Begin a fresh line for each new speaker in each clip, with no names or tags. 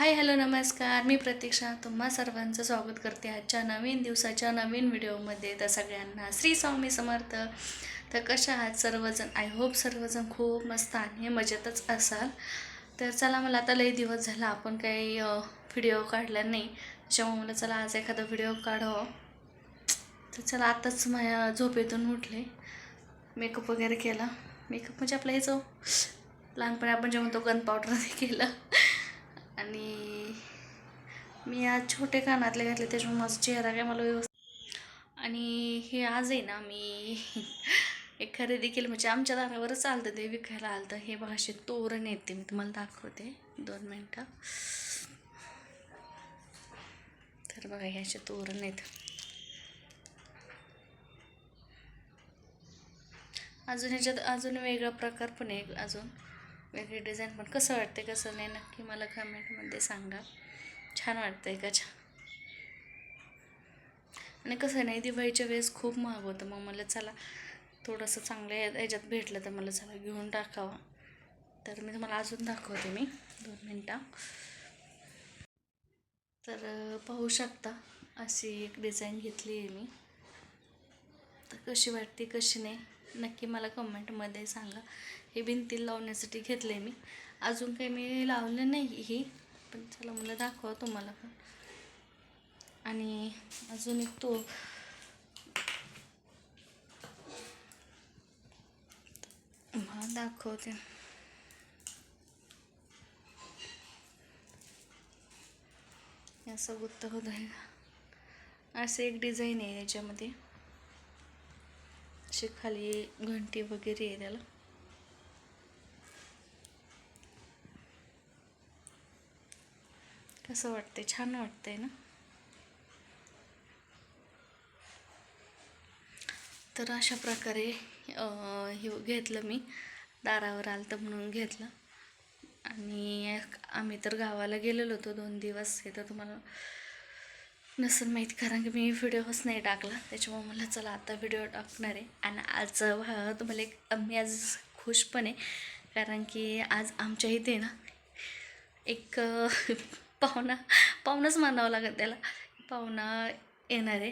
Hi hello नमस्कार. मी प्रतीक्षा तुम्हा सर्वांचं स्वागत करते आजच्या नवीन दिवसाच्या नवीन व्हिडिओमध्ये. तर सगळ्यांना श्री स्वामी समर्थ. तर कशा आहात सर्वजण? आय होप सर्वजण खूप मस्त आणि मजेतच असाल. तर चला, मला आता लई दिवस झाला आपण काही व्हिडिओ काढला नाही, त्याच्यामुळे मला चला आज एखादा व्हिडिओ काढावा. तर चला, आताच माझ्या झोपेतून उठले, मेकअप वगैरे केला. मेकअप म्हणजे आपलं हे जो लहानपणी आपण जेव्हा तो गन पावडरमध्ये केलं. आणि मी आज छोटे कानातले घातले, त्याच्यामुळे माझा चेहरा काय मला व्यवस्थित. आणि हे आज आहे ना, मी एक खरेदी केली, म्हणजे आमच्या दारावरच आलतं ते विकायला आलतं. हे बघा असे तोरण येते, मी तुम्हाला दाखवते 2 मिनटं. तर बघा हे असे तोरण आहेत. अजून ह्याच्यात अजून वेगळा प्रकार पण आहे, अजून वेगळी डिझाईन पण. कसं वाटते कसं नाही नक्की मला कमेंटमध्ये सांगा. छान वाटतंय का? छान. आणि कसं नाही, दिवाळीच्या वेळेस खूप महाग होतं, मग मला चला थोडंसं चांगलं ह्याच्यात भेटलं तर मला चला घेऊन टाकावं. तर मी तुम्हाला अजून दाखवते, मी 2 मिनटं. तर पाहू शकता, अशी एक डिझाईन घेतली आहे मी. तर कशी वाटते कशी नाही नक्की मला कमेंटमध्ये सांगा. हे भिंतीला लावण्यासाठी घेतले मी, अजून काही मी लावलं नाही ही, पण चला मला दाखवा तुम्हाला पण. आणि अजून एक तो दाखवते. असं गुत्त होत आहे, असं एक डिझाईन आहे याच्यामध्ये. अशी खाली घंटी वगैरे आहे त्याला. कसं वाटते? छान वाटतंय ना? तर अशा प्रकारे हे घेतलं मी, दारावर आलं तर म्हणून घेतलं. आणि आम्ही तर गावाला गेलेलो होतो 2 दिवस. हे तर तुम्हाला नसेल माहीत, कारण की मी व्हिडिओच नाही टाकला, त्याच्यामुळे मला चला आता व्हिडिओ टाकणार आहे. आणि आज तुम्हाला मी आज खुश पण आहे, कारण की आज आमच्या इथे ना एक पाहुणाच मानावं लागेल त्याला, पाहुणा येणार आहे.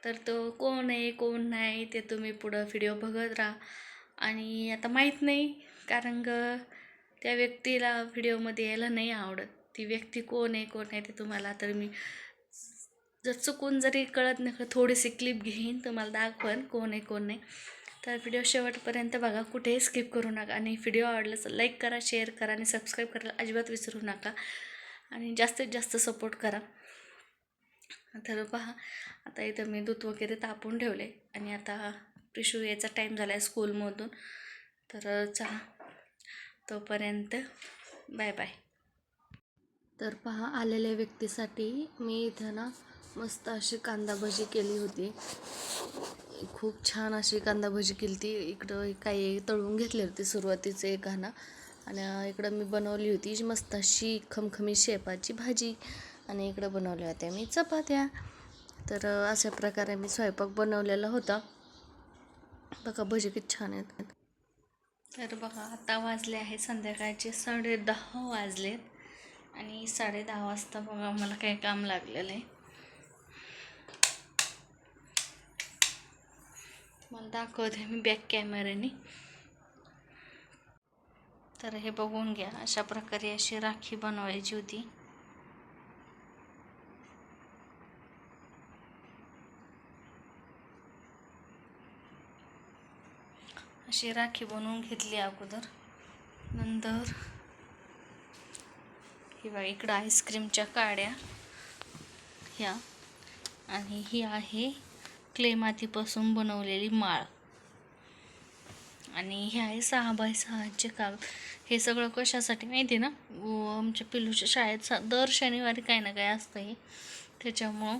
तर तो कोण आहे कोण नाही ते तुम्ही पुढं व्हिडिओ बघत राहा. आणि आता माहीत नाही, कारण त्या व्यक्तीला व्हिडिओमध्ये यायला नाही आवडत. ती व्यक्ती कोण आहे कोण नाही ते तुम्हाला, तर मी जर चुकून जरी कळत नाही थोडीशी क्लिप घेईन, तुम्हाला दाखवेन कोण आहे कोण नाही. तर व्हिडिओ शेवटपर्यंत बघा, कुठेही स्किप करू नका. आणि व्हिडिओ आवडला तर लाईक करा, शेअर करा आणि सबस्क्राईब करायला अजिबात विसरू नका. आणि जास्तीत जास्त सपोर्ट करा. तर पहा, आता इथं मी दूध वगैरे तापून ठेवले आणि आता पिशू यायचा टाईम झाला आहे स्कूलमधून. तर चला, तोपर्यंत बाय बाय. तर पहा, आलेल्या व्यक्तीसाठी मी इथं ना मस्त अशी कांदा भजी केली होती. खूप छान अशी कांदा भजी केली ती. इकडं काही तळून घेतली होती सुरुवातीचं एक घाणा, आणि इकडं मी बनवली होती मस्त अशी खमखमी शेपाची भाजी, आणि इकडं बनवल्या होत्या मी चपात्या. तर अशा प्रकारे मी स्वयंपाक बनवलेला होता. बघा भजी किती छान आहेत. तर बघा, आता वाजले आहे संध्याकाळचे 10:30 वाजलेत. आणि 10:30 वाजता बघा मला काही काम लागलेलं आहे, मला दाखवते मी बॅक कॅमेऱ्याने. तर हे बघून घ्या, अशा प्रकारे अशी राखी बनवायची होती. अशी राखी बनवून घेतली अगोदर. नंतर ही बघा, इकडं आईस्क्रीमच्या काड्या ह्या, आणि ही आहे क्ले मातीपासून बनवलेली माळ, आणि हे आहे 6x6चे कागद. हे सगळं कशासाठी माहिती ना, आमच्या पिल्लूच्या शाळेत दर शनिवारी काही ना काही असतं हे, त्याच्यामुळं.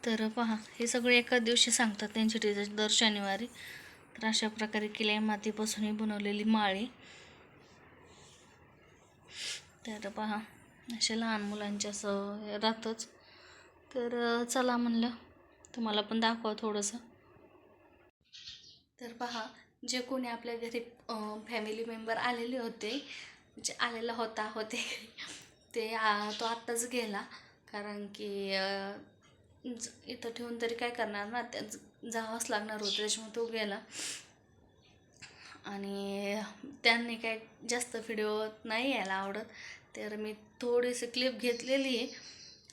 तर पहा, हे सगळे एकाच दिवशी सांगतात त्यांची टीचर, दर शनिवारी. तर अशा प्रकारे क्ले मातीपासून बनवलेली माळ आहे. तर पहा, असे लहान मुलांच्या असं राहतच. तर चला म्हणलं तुम्हाला पण दाखवा थोडंसं. तर पहा, जे कोणी आपल्या घरी फॅमिली मेंबर आलेले होते, म्हणजे आलेला होते ते तो आत्ताच गेला. कारण की इथं ठेवून तरी काय करणार ना, जावंच लागणार होतं, त्याच्यामुळे तो गेला. आणि त्यांनी काय जास्त व्हिडिओ नाही यायला आवडत, तर मी थोडीशी क्लिप घेतलेली आहे.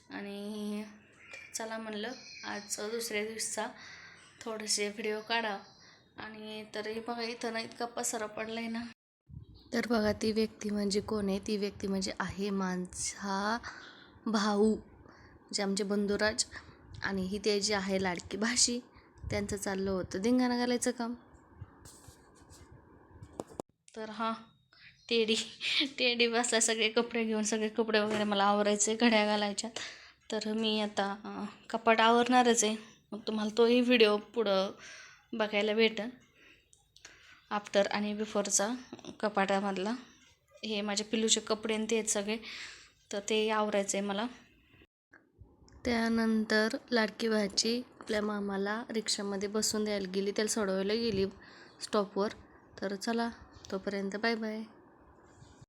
आणि चला म्हणलं आज दुसऱ्या दिवसाचा थोडेसे व्हिडिओ काढा. आणि तरी बघा इथं ना इतका पसारा पडला आहे ना. तर बघा ती व्यक्ती म्हणजे कोण आहे, ती व्यक्ती म्हणजे आहे माझा भाऊ, जे आमचे बंधुराज. आणि ही त्याची आहे लाडकी भाशी. त्यांचं चाललं होतं धिंगाणा घालायचं काम. तर हा टेडी बसला सगळे कपडे घेऊन. सगळे कपडे वगैरे मला आवरायचे, घड्या घालायच्या. तर मी आता कपाट आवरणारच आहे. मग तुम्हाला तोही व्हिडिओ पुढं बघायला भेटेल, आफ्टर आणि बिफोरचा कपाटामधला. हे माझे पिल्लूचे कपडे आणि ते सगळे, तर ते आवरायचं आहे मला. त्यानंतर लाडकी भाची आपल्या मामाला रिक्षामध्ये बसून द्यायला गेली, त्याला सोडवायला गेली स्टॉपवर. तर चला तोपर्यंत बाय बाय.